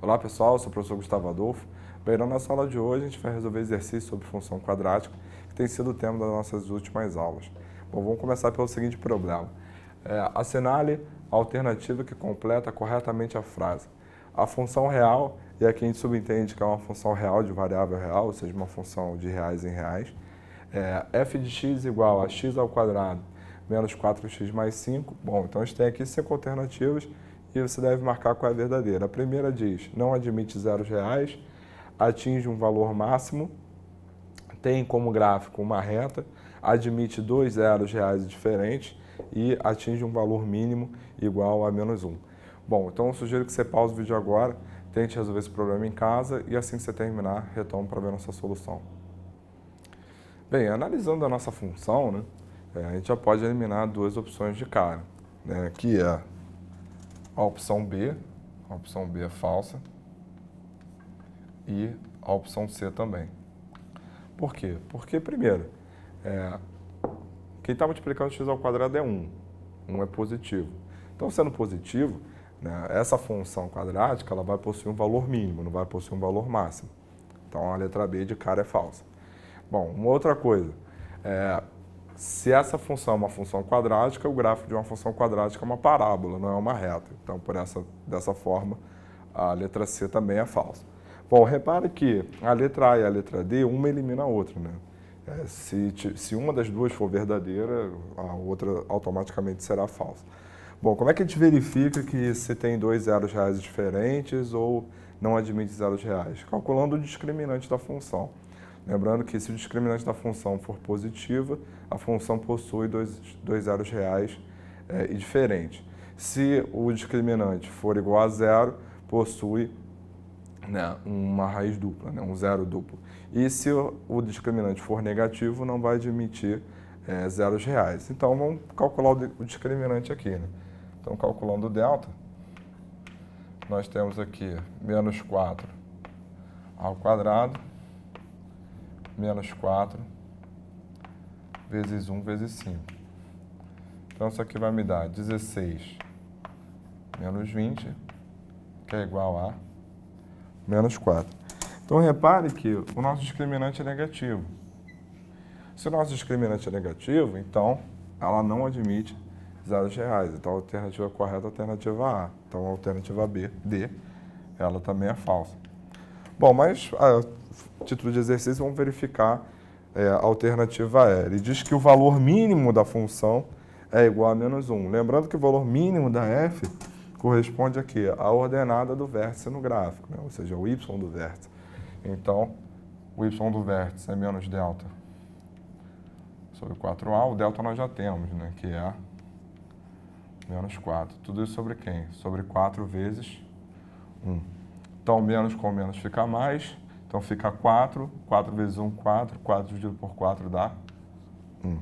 Olá pessoal, eu sou o professor Gustavo Adolfo. Bem, na nossa aula de hoje a gente vai resolver exercícios sobre função quadrática, que tem sido o tema das nossas últimas aulas. Bom, vamos começar pelo seguinte problema. Assinale a alternativa que completa corretamente a frase. A função real, e aqui a gente subentende que é uma função real de variável real, ou seja, uma função de reais em reais, f de x igual a x ao quadrado menos 4x mais 5. Bom, então a gente tem aqui 5 alternativas e você deve marcar qual é a verdadeira. A primeira diz, não admite zeros reais, atinge um valor máximo, tem como gráfico uma reta, admite dois zeros reais diferentes e atinge um valor mínimo igual a menos 1. Bom, então eu sugiro que você pause o vídeo agora, tente resolver esse problema em casa e assim que você terminar, retome para ver a nossa solução. Bem, analisando a nossa função, né, a gente já pode eliminar duas opções de cara, né, que é a opção B é falsa, e a opção C também. Por quê? Porque, primeiro, quem está multiplicando x ao quadrado é 1. 1 é positivo. Então, sendo positivo, né, essa função quadrática ela vai possuir um valor mínimo, não vai possuir um valor máximo. Então, a letra B de cara é falsa. Bom, uma outra coisa. Se essa função é uma função quadrática, o gráfico de uma função quadrática é uma parábola, não é uma reta. Então, dessa forma, a letra C também é falsa. Bom, repare que a letra A e a letra D, uma elimina a outra, né? Se uma das duas for verdadeira, a outra automaticamente será falsa. Bom, como é que a gente verifica que se tem dois zeros reais diferentes ou não admite zeros reais? Calculando o discriminante da função. Lembrando que se o discriminante da função for positiva, a função possui dois zeros reais e diferentes. Se o discriminante for igual a zero, possui, né, uma raiz dupla, né, um zero duplo. E se o discriminante for negativo, não vai admitir zeros reais. Então, vamos calcular o discriminante aqui. Né? Então, calculando o delta, nós temos aqui menos 4 ao quadrado, menos 4 vezes 1 vezes 5. Então, isso aqui vai me dar 16 menos 20, que é igual a menos 4. Então, repare que o nosso discriminante é negativo. Se o nosso discriminante é negativo, então, ela não admite zeros reais. Então, a alternativa correta é a alternativa A. Então, a alternativa D, ela também é falsa. Bom, mas a título de exercício, vamos verificar a alternativa E. Ele diz que o valor mínimo da função é igual a menos 1. Lembrando que o valor mínimo da f corresponde aqui à ordenada do vértice no gráfico, né? Ou seja, o y do vértice. Então, o y do vértice é menos delta sobre 4a. O delta nós já temos, né? Que é menos 4. Tudo isso sobre quem? Sobre 4 vezes 1. Então, menos com menos fica mais. Então, fica 4. 4 vezes 1, 4. 4 dividido por 4 dá 1.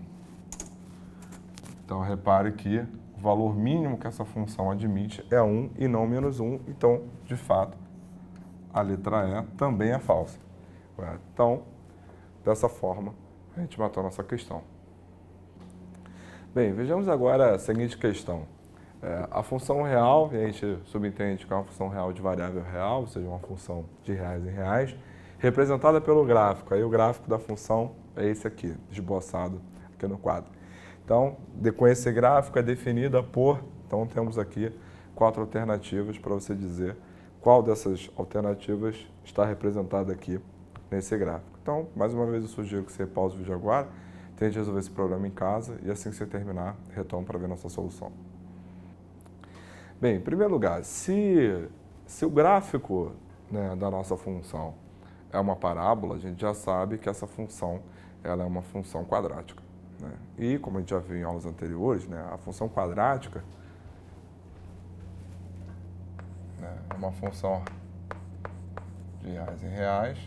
Então, repare que o valor mínimo que essa função admite é 1 e não menos 1. Então, de fato, a letra E também é falsa. Então, dessa forma, a gente matou a nossa questão. Bem, vejamos agora a seguinte questão. A função real, e a gente subentende que é uma função real de variável real, ou seja, uma função de reais em reais, representada pelo gráfico. Aí o gráfico da função é esse aqui, esboçado aqui no quadro. Então, com esse gráfico é definida por... Então, temos aqui 4 alternativas para você dizer qual dessas alternativas está representada aqui nesse gráfico. Então, mais uma vez, eu sugiro que você pause o vídeo agora, tente resolver esse problema em casa e assim que você terminar, retome para ver nossa solução. Bem, em primeiro lugar, se o gráfico, né, da nossa função é uma parábola, a gente já sabe que essa função ela é uma função quadrática. Né? E, como a gente já viu em aulas anteriores, né, a função quadrática é uma função de reais em reais,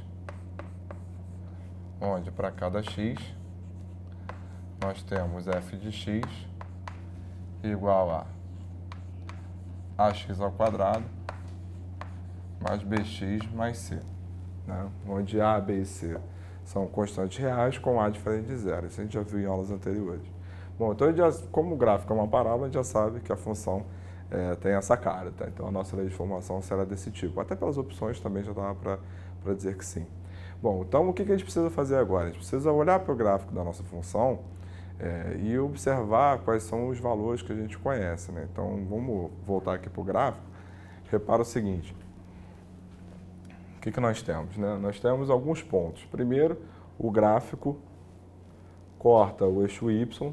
onde para cada x nós temos f de x igual a ax ao quadrado mais bx mais c, né? Onde a, b e c são constantes reais com a diferente de zero. Isso a gente já viu em aulas anteriores. Bom, então, como o gráfico é uma parábola, a gente já sabe que a função tem essa cara, tá? Então a nossa lei de formação será desse tipo. Até pelas opções também já dava para dizer que sim. Bom, então o que a gente precisa fazer agora? A gente precisa olhar para o gráfico da nossa função e observar quais são os valores que a gente conhece, né? Então vamos voltar aqui para o gráfico. Repara o seguinte, o que nós temos, né? Nós temos alguns pontos. Primeiro, o gráfico corta o eixo Y,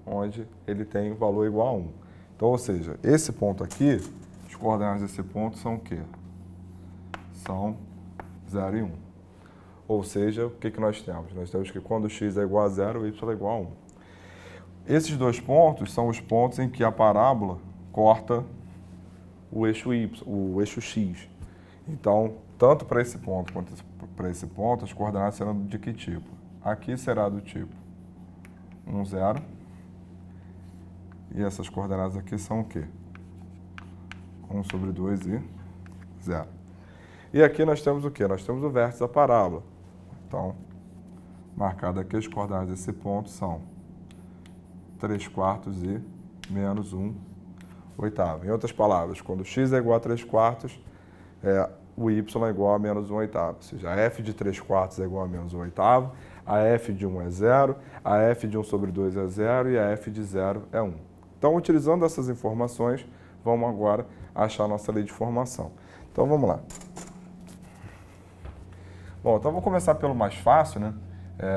onde ele tem o valor igual a 1. Então, ou seja, esse ponto aqui, as coordenadas desse ponto são o quê? São 0 e 1. Ou seja, o que nós temos? Nós temos que quando x é igual a 0, o y é igual a 1. Esses dois pontos são os pontos em que a parábola corta o eixo y, o eixo x. Então, tanto para esse ponto quanto para esse ponto, as coordenadas serão de que tipo? Aqui será do tipo 1, 0. E essas coordenadas aqui são o quê? 1 sobre 2 e 0. E aqui nós temos o quê? Nós temos o vértice da parábola. Então, marcado aqui, as coordenadas desse ponto são 3/4 e menos 1/8. Em outras palavras, quando x é igual a 3/4, o y é igual a menos 1/8. Ou seja, a f de 3/4 é igual a menos 1/8, a f de 1 é 0, a f de 1 sobre 2 é 0 e a f de 0 é 1. Então, utilizando essas informações, vamos agora achar a nossa lei de formação. Então, vamos lá. Bom, então vou começar pelo mais fácil, né?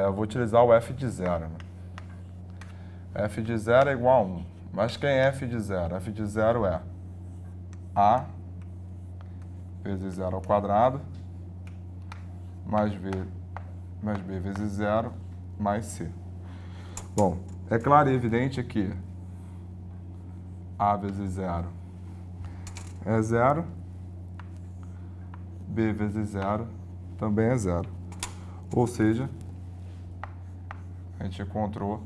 Eu vou utilizar o f de 0. Né? F de 0 é igual a 1. Mas quem é f de 0? F de 0 é a vezes 0 ao quadrado mais b vezes 0 mais c. Bom, é claro e evidente que a vezes 0 é 0, b vezes 0 também é 0. Ou seja, a gente encontrou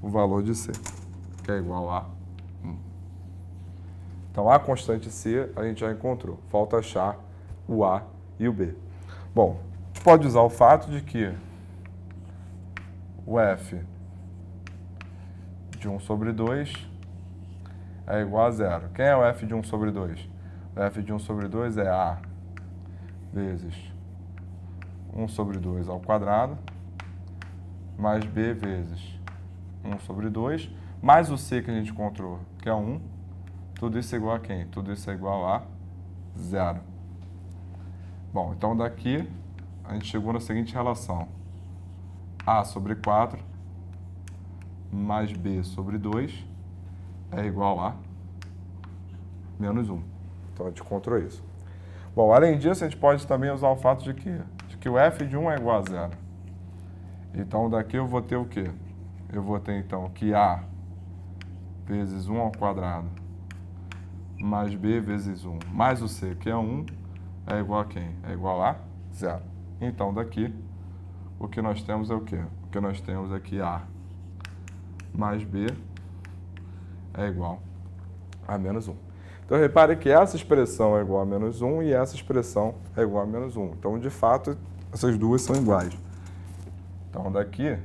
o valor de c, que é igual a 1. Então, a constante c a gente já encontrou. Falta achar o a e o b. Bom, a gente pode usar o fato de que o f de 1 sobre 2 é igual a 0. Quem é o f de 1 sobre 2? O f de 1 sobre 2 é a vezes 1 sobre 2 ao quadrado mais b vezes 1 sobre 2 mais o c que a gente encontrou, que é 1. Tudo isso é igual a quem? Tudo isso é igual a 0. Bom, então daqui a gente chegou na seguinte relação. A sobre 4 mais b sobre 2 é igual a menos 1. Então a gente encontrou isso. Bom, além disso, a gente pode também usar o fato de que o f de 1 é igual a 0. Então daqui eu vou ter o quê? Eu vou ter então que a vezes 1 ao quadrado mais b vezes 1 mais o c, que é 1, é igual a quem? É igual a 0. Então daqui o que nós temos é o quê? O que nós temos é que a mais b é igual a menos 1. Então, repare que essa expressão é igual a menos 1 e essa expressão é igual a menos 1. Então, de fato, essas duas são iguais. Então, daqui,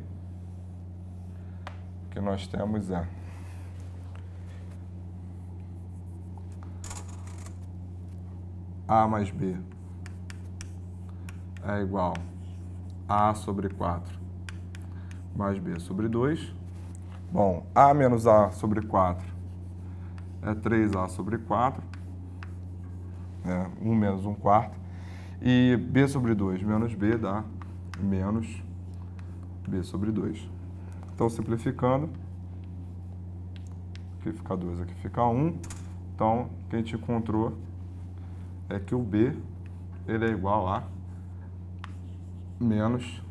o que nós temos é a mais b é igual a a sobre 4 mais b sobre 2. Bom, a menos a sobre 4 é 3a sobre 4, 1 menos 1 quarto, e b sobre 2 menos b dá menos b sobre 2. Então, simplificando, aqui fica 2, aqui fica 1. Então, o que a gente encontrou é que o b ele é igual a menos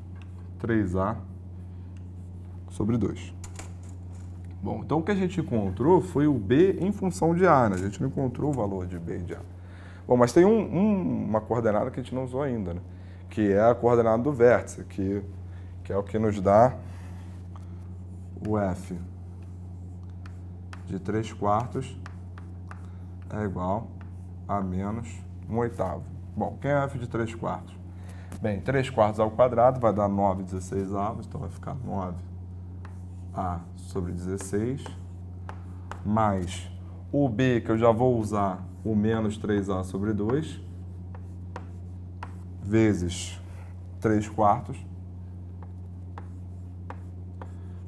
3a sobre 2. Bom, então o que a gente encontrou foi o b em função de a, né? A gente não encontrou o valor de b e de a. Bom, mas tem uma coordenada que a gente não usou ainda, né? Que é a coordenada do vértice, que é o que nos dá o f de 3/4 é igual a menos 1/8. Bom, quem é f de 3/4? Bem, 3/4 ao quadrado vai dar 9/16, então vai ficar 9a sobre 16, mais o b, que eu já vou usar o menos 3a sobre 2, vezes 3/4,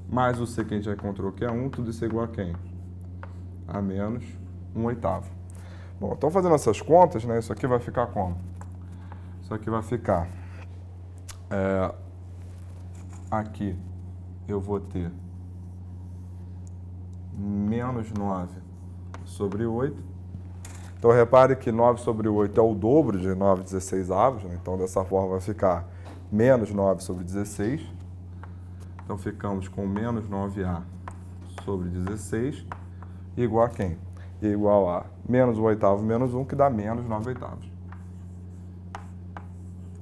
mais o c que a gente já encontrou, que é 1, tudo isso é igual a quem? A menos 1/8. Bom, então fazendo essas contas, né, isso aqui vai ficar como? Isso aqui vai ficar... aqui eu vou ter menos 9 sobre 8. Então, repare que 9 sobre 8 é o dobro de 9/16, né? Então, dessa forma, vai ficar menos 9 sobre 16. Então, ficamos com menos 9a sobre 16, igual a quem? Igual a menos 1/8 menos 1, que dá menos 9/8.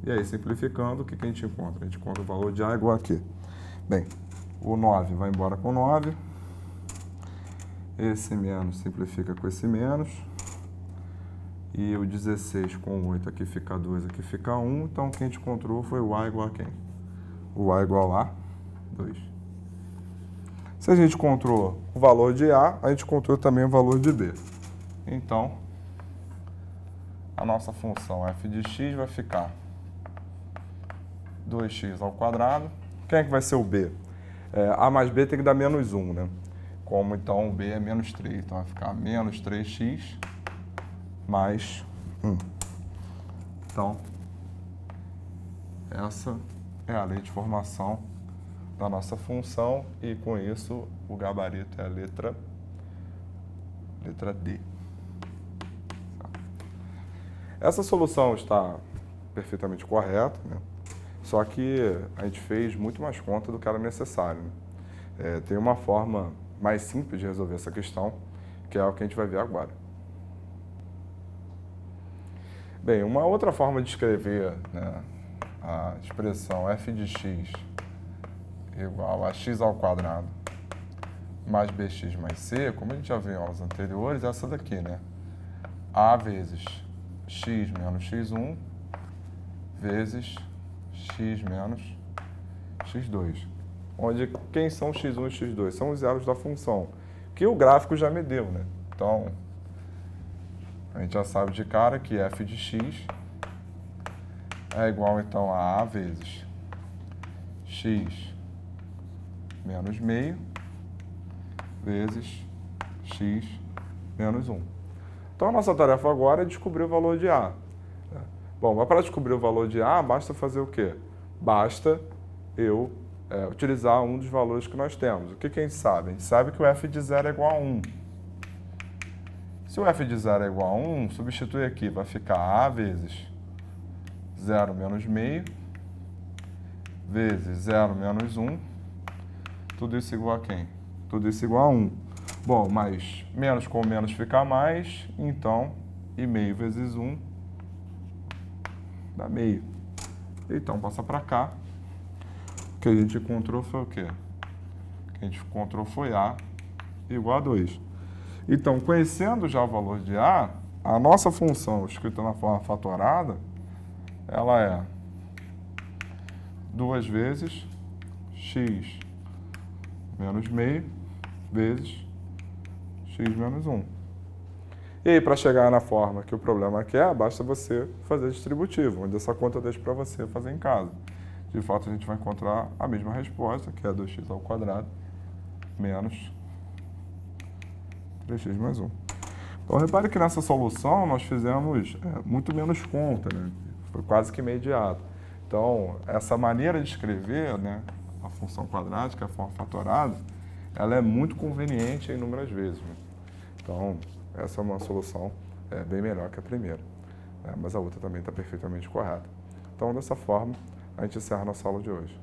E aí, simplificando, o que a gente encontra? A gente encontra o valor de a igual a quê? Bem, o 9 vai embora com 9. Esse menos simplifica com esse menos. E o 16 com 8, aqui fica 2, aqui fica 1. Então, o que a gente encontrou foi o a igual a quem? O a igual a 2. Se a gente encontrou o valor de a, a gente encontrou também o valor de b. Então, a nossa função f de x vai ficar 2x ao quadrado. Quem é que vai ser o b? A mais b tem que dar menos 1, né? Como então o b é menos 3, então vai ficar menos 3x mais 1. Então, essa é a lei de formação da nossa função e com isso o gabarito é a letra D. Essa solução está perfeitamente correta, né? Só que a gente fez muito mais conta do que era necessário, né? Tem uma forma mais simples de resolver essa questão, que é o que a gente vai ver agora. Bem, uma outra forma de escrever, né, a expressão f de x igual a x ao quadrado mais bx mais c, como a gente já viu em aulas anteriores, é essa daqui, né? A vezes x menos x1 vezes x menos x2. Onde quem são x1 e x2? São os zeros da função, que o gráfico já me deu, né? Então, a gente já sabe de cara que f de x é igual, então, a a vezes x menos meio vezes x menos 1. Então, a nossa tarefa agora é descobrir o valor de a. Bom, mas para descobrir o valor de a, basta fazer o quê? Basta eu utilizar um dos valores que nós temos. O que a gente sabe? A gente sabe que o f de 0 é igual a 1. Se o f de 0 é igual a 1, substitui aqui, vai ficar a vezes 0 menos meio vezes 0 menos 1. Tudo isso igual a quem? Tudo isso igual a 1. Bom, mas menos com menos fica mais, então, e meio vezes 1 dá meio. Então, passa para cá. O que a gente encontrou foi o quê? O que a gente encontrou foi a igual a 2. Então, conhecendo já o valor de a nossa função escrita na forma fatorada, ela é 2 vezes x menos meio vezes x menos 1. E aí, para chegar na forma que o problema quer, basta você fazer distributivo, onde essa conta eu deixo para você fazer em casa. De fato, a gente vai encontrar a mesma resposta, que é 2x ao quadrado menos 3x mais 1. Então, repare que nessa solução nós fizemos muito menos conta, né? Foi quase que imediato. Então, essa maneira de escrever, né, a função quadrática, a forma fatorada, ela é muito conveniente inúmeras vezes, né? Então, essa é uma solução bem melhor que a primeira, né? Mas a outra também está perfeitamente correta. Então, dessa forma, a gente encerra a nossa aula de hoje.